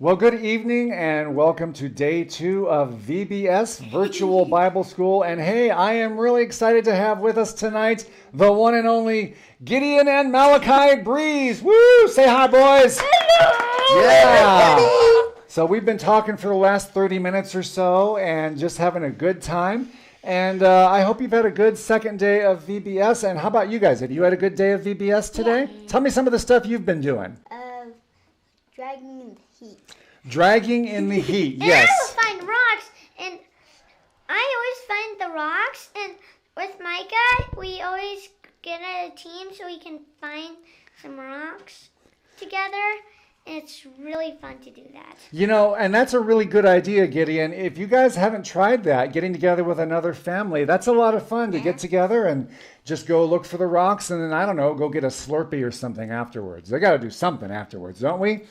Well, good evening and welcome to day 2 of VBS Virtual Bible School. And hey, I am really excited to have with us tonight the one and only Gideon and Malachi Breese. Woo! Say hi, boys. Hello. Yeah. So we've been talking for the last 30 minutes or so and just having a good time. And I hope you've had a good second day of VBS. And how about you guys? Have you had a good day of VBS today? Yeah. Tell me some of the stuff you've been doing. Dragging in the heat. Dragging in the heat, And yes. I will find rocks, and I always find the rocks, and with Micah, we always get a team so we can find some rocks together. And it's really fun to do that. You know, and that's a really good idea, Gideon. If you guys haven't tried that, getting together with another family, that's a lot of fun to get together and just go look for the rocks and then, I don't know, go get a Slurpee or something afterwards. They got to do something afterwards, don't we?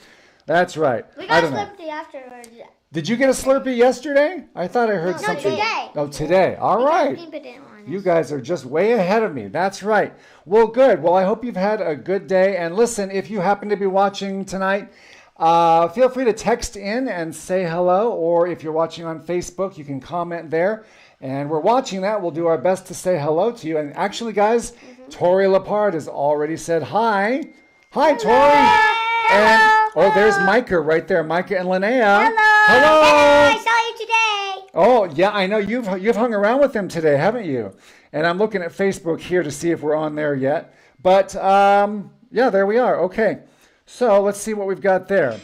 That's right. We I got don't know. Slurpee afterwards. Did you get a Slurpee yesterday? I thought I heard No, something. today. Oh, today. All right. People didn't want us. You guys are just way ahead of me. That's right. Well, good. Well, I hope you've had a good day. And listen, if you happen to be watching tonight, feel free to text in and say hello. Or if you're watching on Facebook, you can comment there. And we're watching that. We'll do our best to say hello to you. And actually, guys, Tori Lepard has already said hi. Hi, Tori. And oh, there's Micah right there. Micah and Linnea. Hello. Hello. I saw you today. Oh, yeah, I know. You've hung around with them today, haven't you? And I'm looking at Facebook here to see if we're on there yet. But, yeah, there we are. Okay. So let's see what we've got there.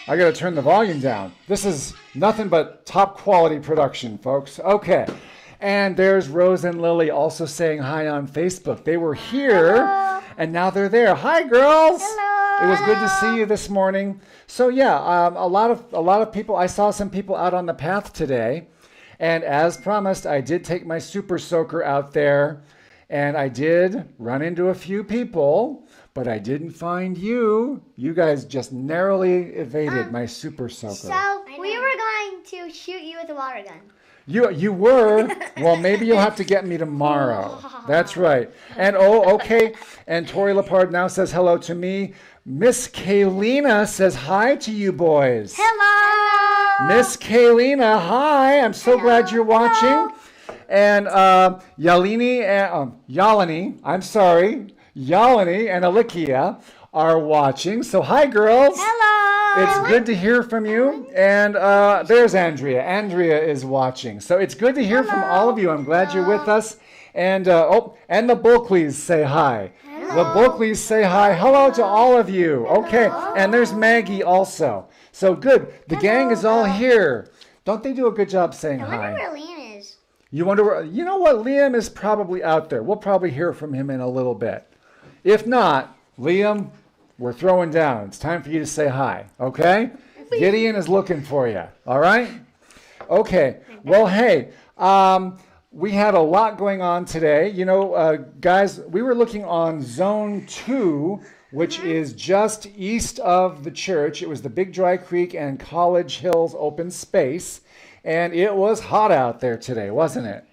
I got to turn the volume down. This is nothing but top quality production, folks. Okay. And there's Rose and Lily also saying hi on Facebook. They were here, and now they're there. Hi, girls. Hello. It was good to see you this morning. So yeah, a lot of people. I saw some people out on the path today, and as promised, I did take my super soaker out there, and I did run into a few people, but I didn't find you. You guys just narrowly evaded my super soaker. So we were going to shoot you with a water gun. You were. Well, maybe you'll have to get me tomorrow. That's right. And oh, okay. And Tori Lepard now says hello to me. Miss Kaylina says hi to you boys. Hello. Miss Kaylina, hi. I'm so glad you're watching. And Yalini and Yalini and Alikia are watching. So hi, girls. Hello. It's good to hear from you. And there's Andrea. Andrea is watching. So it's good to hear from all of you. I'm glad you're with us. And and the Bulkleys say hi. The Bulkleys say hi. Hello to all of you. Okay. And there's Maggie also. So good. The gang is all here. Don't they do a good job saying I wonder hi? where Liam is. You wonder where, you know what? Liam is probably out there. We'll probably hear from him in a little bit. If not, Liam, we're throwing down. It's time for you to say hi, okay? Gideon is looking for you, all right? Okay, well, hey, we had a lot going on today. You know, guys, we were looking on Zone 2, which is just east of the church. It was the Big Dry Creek and College Hills open space, and it was hot out there today, wasn't it?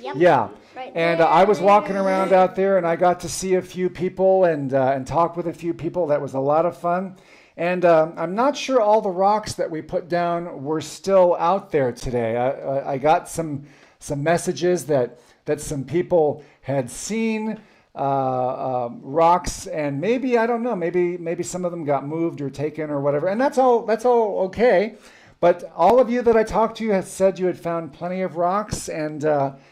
Yep. Yeah. Right And I was walking around out there, and I got to see a few people and talk with a few people. That was a lot of fun. And I'm not sure all the rocks that we put down were still out there today. I got some messages that some people had seen rocks, and maybe, I don't know, maybe some of them got moved or taken or whatever. And that's all okay. But all of you that I talked to had said you had found plenty of rocks, and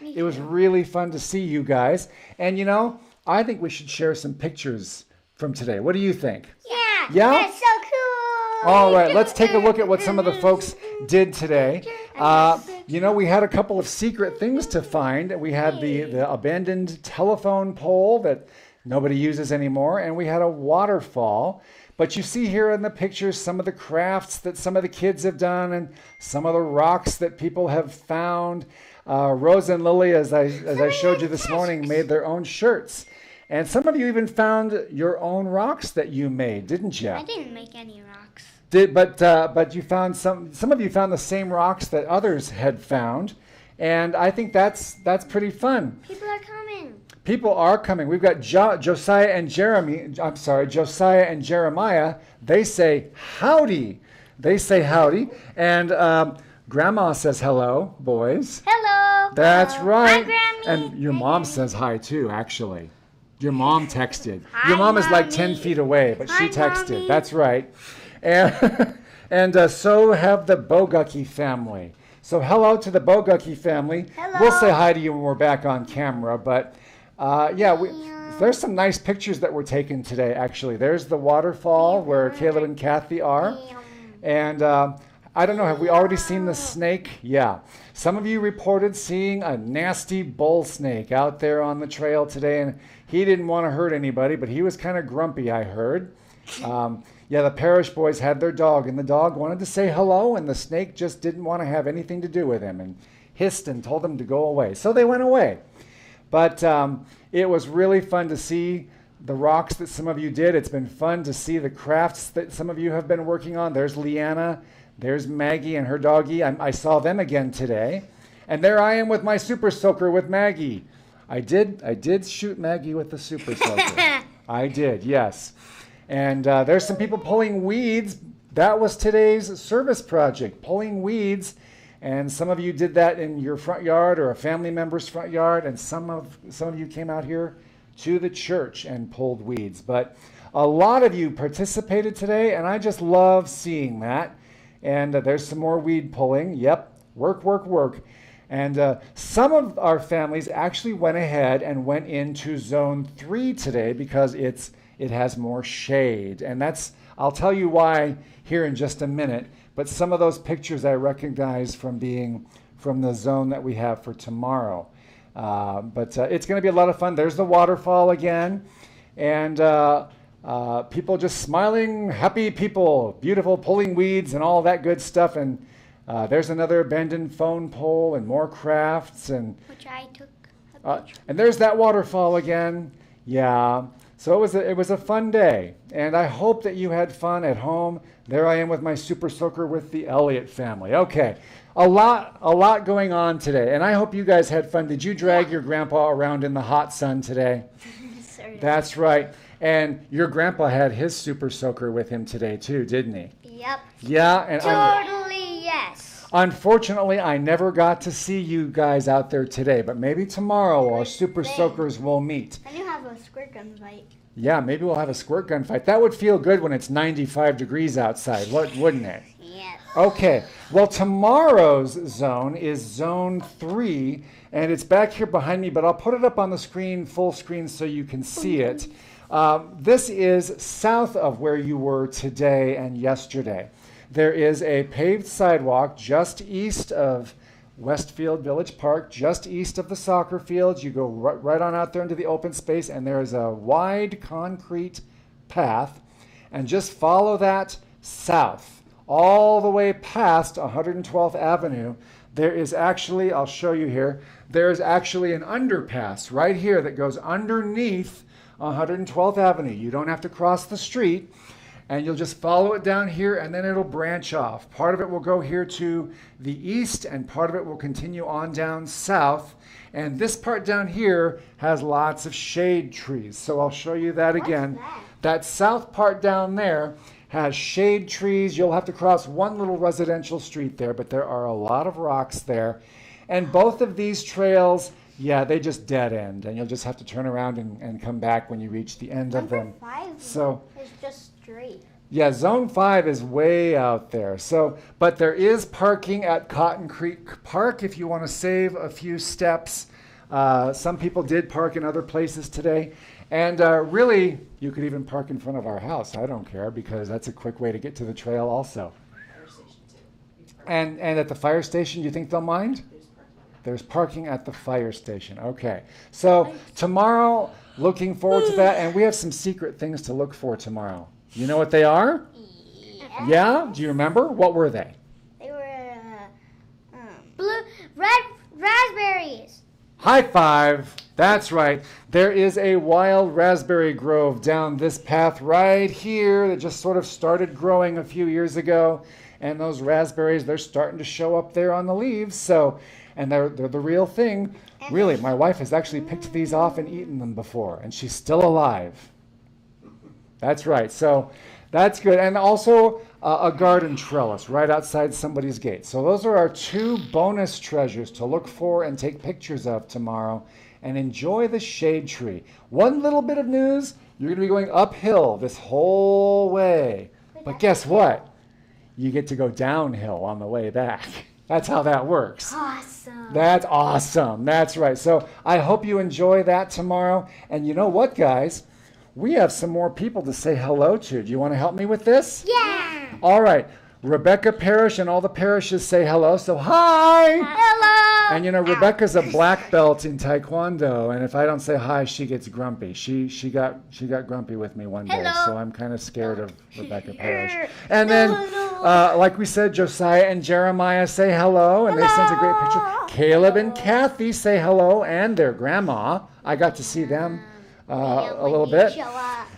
it was really fun to see you guys. And you know, I think we should share some pictures from today. What do you think? Yeah. Yeah? That's so cool. All right, let's take a look at what some of the folks did today. You know, we had a couple of secret things to find. We had the abandoned telephone pole that nobody uses anymore, and we had a waterfall. But you see here in the pictures some of the crafts that some of the kids have done and some of the rocks that people have found. Rose and Lily, as I showed you this morning, made their own shirts. And some of you even found your own rocks that you made, didn't you? I didn't make any rocks. But you found some of you found the same rocks that others had found. And I think that's pretty fun. People are coming. People are coming. We've got Josiah and Jeremiah. They say howdy. They say howdy. And Grandma says hello, boys. Hello. That's Hello. right. Hi, Grammy. And your Hi, mom Grammy. says hi too, actually. Your mom texted. Hi, Your mom is like 10 Mommy. feet away, but she Hi, texted. Mommy. That's right. And, and so have the Bogucki family. So hello to the Bogucki family. Hello. We'll say hi to you when we're back on camera. But there's some nice pictures that were taken today, actually. There's the waterfall where Caleb and Kathy are. And I don't know, have we already seen the snake? Yeah. Some of you reported seeing a nasty bull snake out there on the trail today, and he didn't want to hurt anybody, but he was kind of grumpy, I heard. The parish boys had their dog, and the dog wanted to say hello, and the snake just didn't want to have anything to do with him and hissed and told them to go away. So they went away. But it was really fun to see the rocks that some of you did. It's been fun to see the crafts that some of you have been working on. There's Leanna. There's Maggie and her doggie. I saw them again today. And there I am with my super soaker with Maggie. I did shoot Maggie with the super soaker. I did, yes. And there's some people pulling weeds. That was today's service project, pulling weeds. And some of you did that in your front yard or a family member's front yard. And some of you came out here to the church and pulled weeds. But a lot of you participated today, and I just love seeing that. And there's some more weed pulling. Yep, work, work, work. And some of our families actually went ahead and went into zone 3 today because it has more shade. And I'll tell you why here in just a minute. But some of those pictures I recognize from being from the zone that we have for tomorrow. But it's going to be a lot of fun. There's the waterfall again. And people just smiling, happy people, beautiful, pulling weeds and all that good stuff. And there's another abandoned phone pole and more crafts. Which I took a picture. And there's that waterfall again. Yeah. So it was a fun day. And I hope that you had fun at home. There I am with my super soaker with the Elliott family. Okay. A lot going on today. And I hope you guys had fun. Did you drag your grandpa around in the hot sun today? That's right. And your grandpa had his super soaker with him today too, didn't he? Yep. Yeah. And Totally yes. Unfortunately, I never got to see you guys out there today, but maybe tomorrow our super soakers will meet. And you have a squirt gun fight. Yeah, maybe we'll have a squirt gun fight. That would feel good when it's 95 degrees outside, wouldn't it? Yes. Okay, well, tomorrow's zone is zone 3, and it's back here behind me, but I'll put it up on the screen, full screen, so you can see it. This is south of where you were today and yesterday. There is a paved sidewalk just east of Westfield Village Park, just east of the soccer fields. You go right on out there into the open space, and there is a wide concrete path, and just follow that south all the way past 112th Avenue. There is actually, I'll show you here, there is actually an underpass right here that goes underneath 112th Avenue. You don't have to cross the street, and you'll just follow it down here, and then it'll branch off. Part of it will go here to the east, and part of it will continue on down south. And this part down here has lots of shade trees. So I'll show you that again. That south part down there has shade trees. You'll have to cross one little residential street there, but there are a lot of rocks there. And both of these trails, yeah, they just dead end, and you'll just have to turn around and come back when you reach the end of them. So it's just straight. Yeah, zone 5 is way out there. So, but there is parking at Cotton Creek Park if you want to save a few steps. Some people did park in other places today. And really, you could even park in front of our house. I don't care, because that's a quick way to get to the trail also. And at the fire station, you think they'll mind? There's parking at the fire station. Okay. So tomorrow, looking forward to that. And we have some secret things to look for tomorrow. You know what they are? Yeah? Do you remember? What were they? They were red raspberries. High five. That's right. There is a wild raspberry grove down this path right here that just sort of started growing a few years ago. And those raspberries, they're starting to show up there on the leaves. So, and they're the real thing. Really, my wife has actually picked these off and eaten them before, and she's still alive. That's right. So that's good. And also, a garden trellis right outside somebody's gate. So those are our 2 bonus treasures to look for and take pictures of tomorrow. And enjoy the shade tree. One little bit of news, you're going to be going uphill this whole way. But guess what? You get to go downhill on the way back. That's how that works. Awesome. That's awesome. That's right. So I hope you enjoy that tomorrow. And you know what, guys? We have some more people to say hello to. Do you want to help me with this? Yeah. All right. Rebecca Parrish and all the parishes say hello. So hi. Hello. And you know, Rebecca's a black belt in Taekwondo, and if I don't say hi, she gets grumpy. She got grumpy with me one day, Hello. so I'm kind of scared of Rebecca Parrish. And then, like we said, Josiah and Jeremiah say hello, and they sent a great picture. Caleb and Kathy say hello, and their grandma. I got to see them a little bit.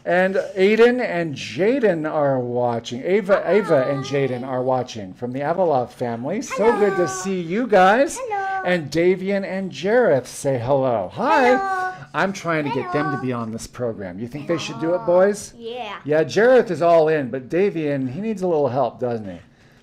And Aiden and Jaden are watching. Ava and Jaden are watching from the Avalov family. So good to see you guys. Hello. And Davian and Jareth say hello. Hi. Hello. I'm trying to get them to be on this program. You think they should do it, boys? Yeah. Yeah, Jareth is all in, but Davian, he needs a little help, doesn't he?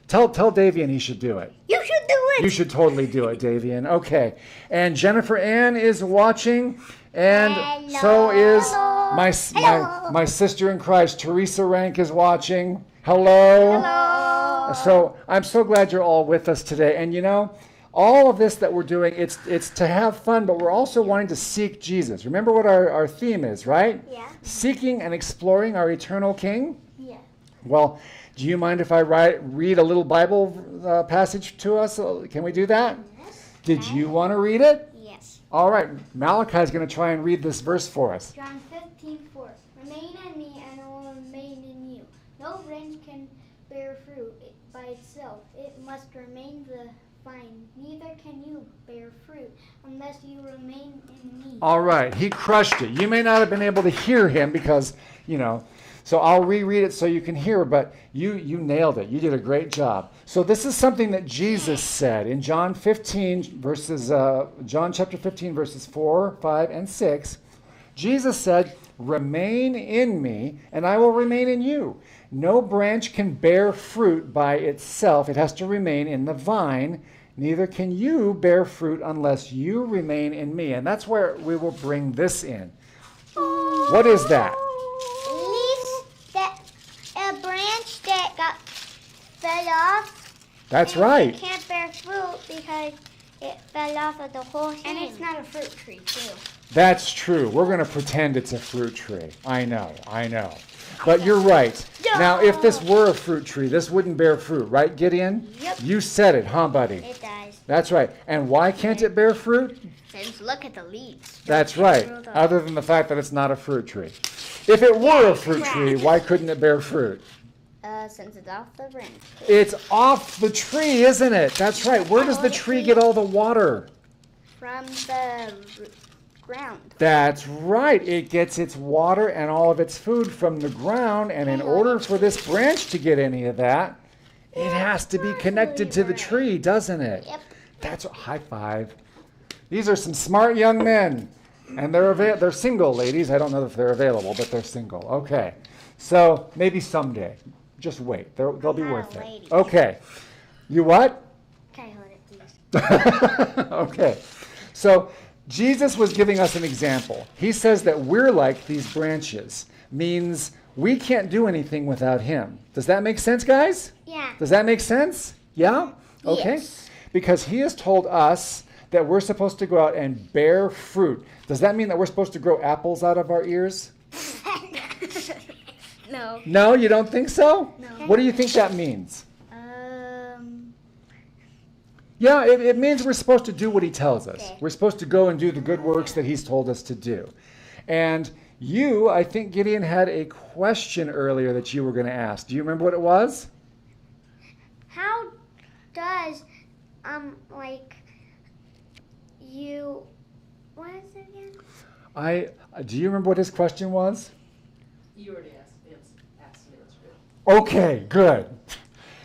Tell Davian he should do it. You should do it. You should totally do it, Davian. Okay. And Jennifer Ann is watching, and Hello. so is Hello. my sister in Christ, Teresa Rank, is watching. Hello. Hello. So I'm so glad you're all with us today. And you know, all of this that we're doing, it's to have fun, but we're also wanting to seek Jesus. Remember what our theme is, right? Yeah. Seeking and exploring our eternal King. Yeah. Well, do you mind if I read a little Bible passage to us? Can we do that? Yes. Did you want to read it? Yes. All right. Malachi is going to try and read this verse for us. John 15:4. Remain in me, and I will remain in you. No branch can bear fruit by itself. It must remain the vine. Neither can you bear fruit unless you remain in me. All right. He crushed it. You may not have been able to hear him because, you know, so I'll reread it so you can hear, but you nailed it. You did a great job. So this is something that Jesus said in John chapter 15, verses 4, 5, and 6. Jesus said, "Remain in me, and I will remain in you. No branch can bear fruit by itself. It has to remain in the vine. Neither can you bear fruit unless you remain in me." And that's where we will bring this in. What is that? A branch that got fell off. That's and right. It can't bear fruit because it fell off of the whole thing. And it's not a fruit tree, too. That's true. We're going to pretend it's a fruit tree. I know. But you're right. Now, if this were a fruit tree, this wouldn't bear fruit, right, Gideon? Yep. You said it, huh, buddy? It does. That's right. And why can't it bear fruit? Since look at the leaves. That's right. Other than the fact that it's not a fruit tree. If it were a fruit tree, why couldn't it bear fruit? Since it's off the branch. It's off the tree, isn't it? That's right. Where does the tree get all the water? From the ground. That's right. It gets its water and all of its food from the ground, and in order for this branch to get any of that, it has to be connected to the tree, doesn't it? Yep. That's a high five. These are some smart young men, and they're single, ladies. I don't know if they're available, but they're single. Okay. So maybe someday. Just wait. They'll be not worth a it. lady. Okay. You what? Can I hold it, please? Okay. So Jesus was giving us an example. He says that we're like these branches, means we can't do anything without him. Does that make sense, guys? Yeah. Does that make sense? Yeah? Okay. Yes. Because he has told us that we're supposed to go out and bear fruit. Does that mean that we're supposed to grow apples out of our ears? No. No, you don't think so? No. What do you think that means? Yeah, it means we're supposed to do what he tells us. Okay. We're supposed to go and do the good works that he's told us to do. And you, I think Gideon had a question earlier that you were going to ask. Do you remember what it was? How does, you, what is it again? Do you remember what his question was? You already asked me, that's good. Okay, good.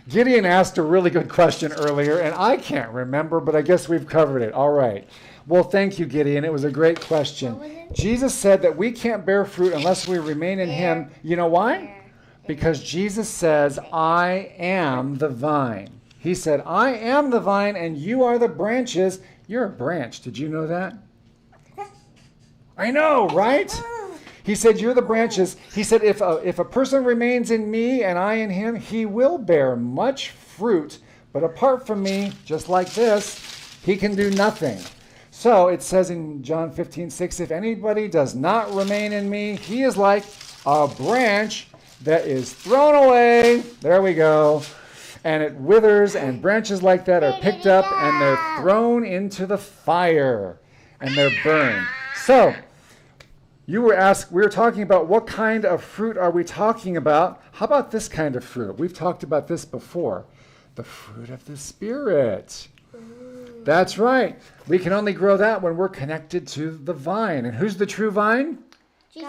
Gideon asked a really good question earlier, and I can't remember, but I guess we've covered it. All right. Well, thank you, Gideon. It was a great question. What was it? Jesus said that we can't bear fruit unless we remain in him. You know why? Because Jesus says, I am the vine. He said, I am the vine and you are the branches. You're a branch. Did you know that? I know, right? He said, you're the branches. He said, if a person remains in me and I in him, he will bear much fruit. But apart from me, just like this, he can do nothing. So it says in John 15:6, if anybody does not remain in me, he is like a branch that is thrown away. There we go. And it withers, and branches like that are picked up and they're thrown into the fire and they're burned. So you were asked, we were talking about what kind of fruit are we talking about? How about this kind of fruit? We've talked about this before. The fruit of the Spirit. That's right. We can only grow that when we're connected to the vine. And who's the true vine? Jesus.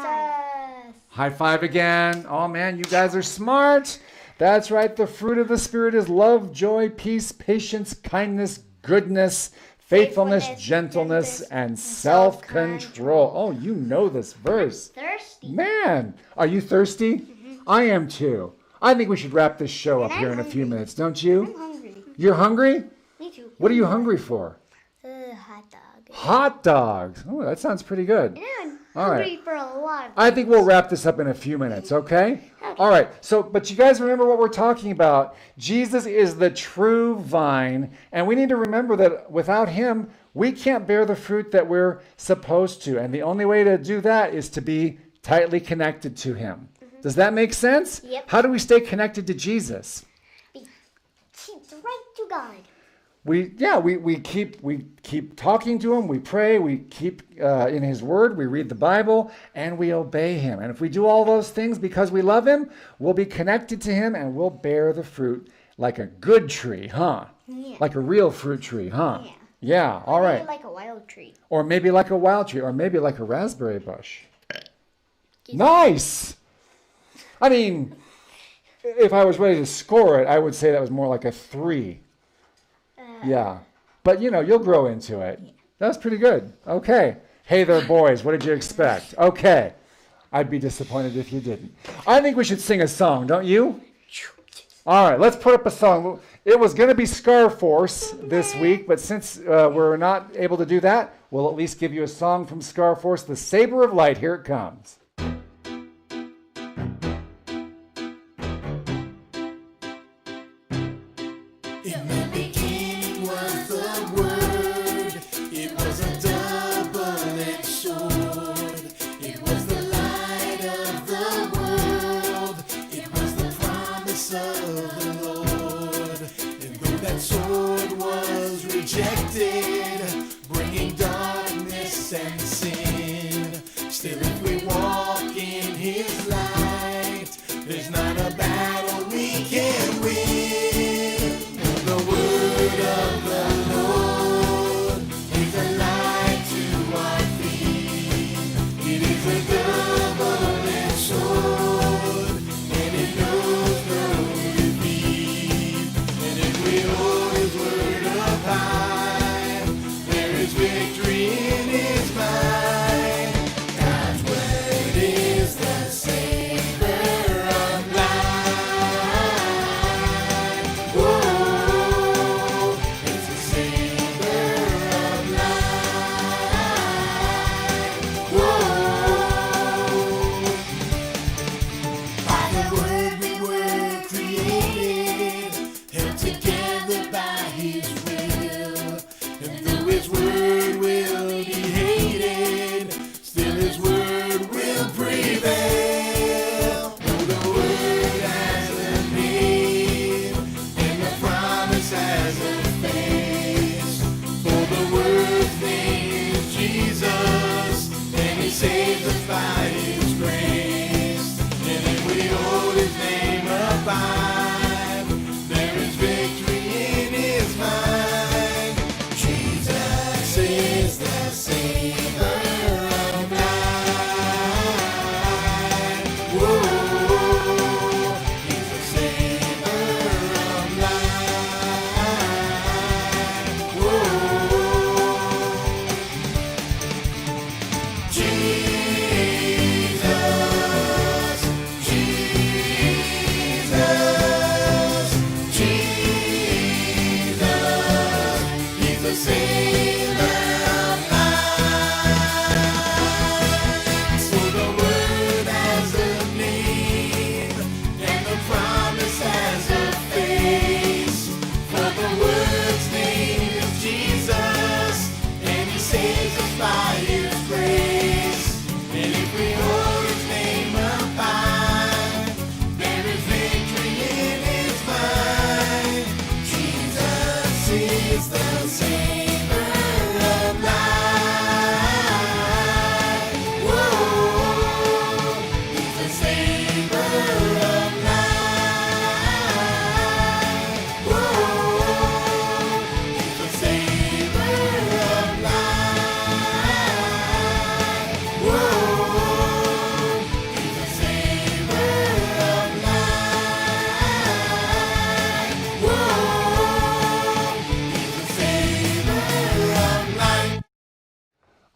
High five again. Oh man, you guys are smart. That's right. The fruit of the Spirit is love, joy, peace, patience, kindness, goodness, faithfulness, gentleness, and self-control. Oh, you know this verse. Thirsty. Man, are you thirsty? Mm-hmm. I am too. I think we should wrap this show up here in a few minutes, don't you? I'm hungry. You're hungry? Me too. What are you hungry for? Hot dog. Hot dogs. Oh, that sounds pretty good. And I'm All hungry right. for a lot of I think we'll wrap this up in a few minutes, okay? All right. So, but you guys remember what we're talking about. Jesus is the true vine, and we need to remember that without him, we can't bear the fruit that we're supposed to. And the only way to do that is to be tightly connected to him. Does that make sense? Yep. How do we stay connected to Jesus? Keep right to God. We keep talking to him, we pray, we keep in his word, we read the Bible, and we obey him. And if we do all those things because we love him, we'll be connected to him and we'll bear the fruit like a good tree, huh? Yeah. Like a real fruit tree, huh? Yeah. Yeah, all right. Maybe like a wild tree. Or maybe like a wild tree, or maybe like a raspberry bush. Nice! I mean, if I was ready to score it, I would say that was more like a 3. Yeah. But, you'll grow into it. That's pretty good. Okay. Hey there, boys. What did you expect? Okay. I'd be disappointed if you didn't. I think we should sing a song, don't you? All right. Let's put up a song. It was going to be Scar Force this week, but since we're not able to do that, we'll at least give you a song from Scar Force, The Saber of Light. Here it comes. In the beginning was the Word. It was a double-edged sword. It was the light of the world. It was the promise of the Lord. And though that sword was rejected, bringing darkness and sin, still if we walk in His light, there's not a battle we can win. The word of the Lord is a light to our feet. It is a double-edged sword, and it knows no defeat. And if we hold His word up high, there is victory in His mind. God's word is the same.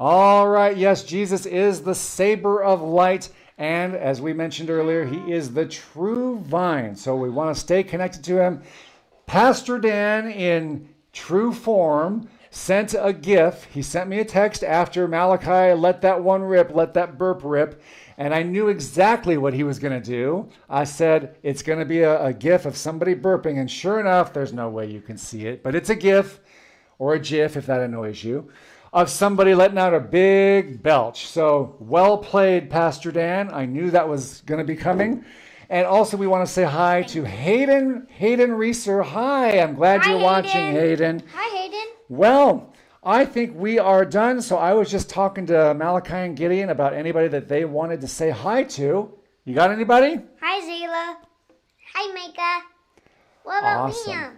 All right, yes, Jesus is the saber of light. And as we mentioned earlier, he is the true vine. So we want to stay connected to him. Pastor Dan, in true form, sent a GIF. He sent me a text after Malachi let that one rip, let that burp rip. And I knew exactly what he was going to do. I said, it's going to be a GIF of somebody burping. And sure enough, there's no way you can see it. But it's a GIF, or a GIF if that annoys you, of somebody letting out a big belch. So well played, Pastor Dan. I knew that was going to be coming. And also we want to say hi to Hayden Reeser. Hi, I'm glad you're watching, Hayden. Hi, Hayden. Well, I think we are done. So I was just talking to Malachi and Gideon about anybody that they wanted to say hi to. You got anybody? Hi, Zayla. Hi, Micah. What about Liam?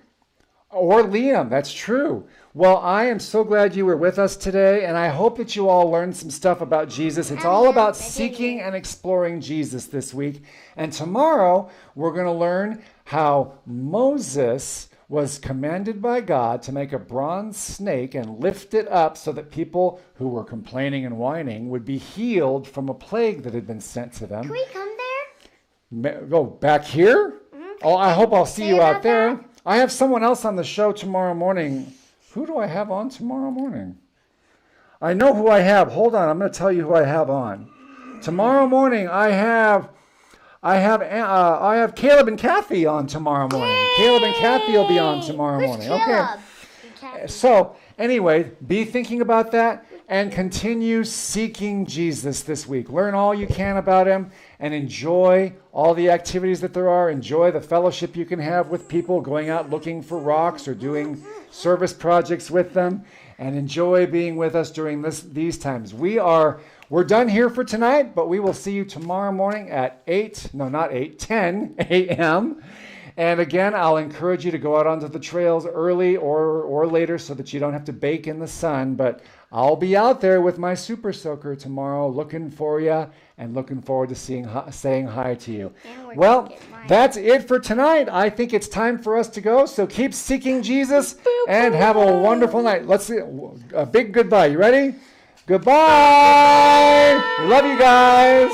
Or Liam, that's true. Well, I am so glad you were with us today, and I hope that you all learned some stuff about Jesus. It's all about seeking and exploring Jesus this week. And tomorrow, we're going to learn how Moses was commanded by God to make a bronze snake and lift it up so that people who were complaining and whining would be healed from a plague that had been sent to them. Can we come there? Go back here? Mm-hmm. Oh, I hope I'll see you out there. That? I have someone else on the show tomorrow morning. Who do I have on tomorrow morning? I know who I have. Hold on, I'm going to tell you who I have on. Tomorrow morning, I have Caleb and Kathy on tomorrow morning. Yay! Caleb and Kathy will be on tomorrow Who's morning. Caleb? Okay. So anyway, be thinking about that and continue seeking Jesus this week. Learn all you can about him and enjoy all the activities that there are. Enjoy the fellowship you can have with people, going out looking for rocks or doing service projects with them, and enjoy being with us during these times. We're done here for tonight, but we will see you tomorrow morning at 10 a.m. And again, I'll encourage you to go out onto the trails early or later so that you don't have to bake in the sun. But I'll be out there with my Super Soaker tomorrow looking for you and looking forward to saying hi to you. Well, that's it for tonight. I think it's time for us to go. So keep seeking Jesus and have a wonderful night. Let's see a big goodbye. You ready? Goodbye. We love you guys.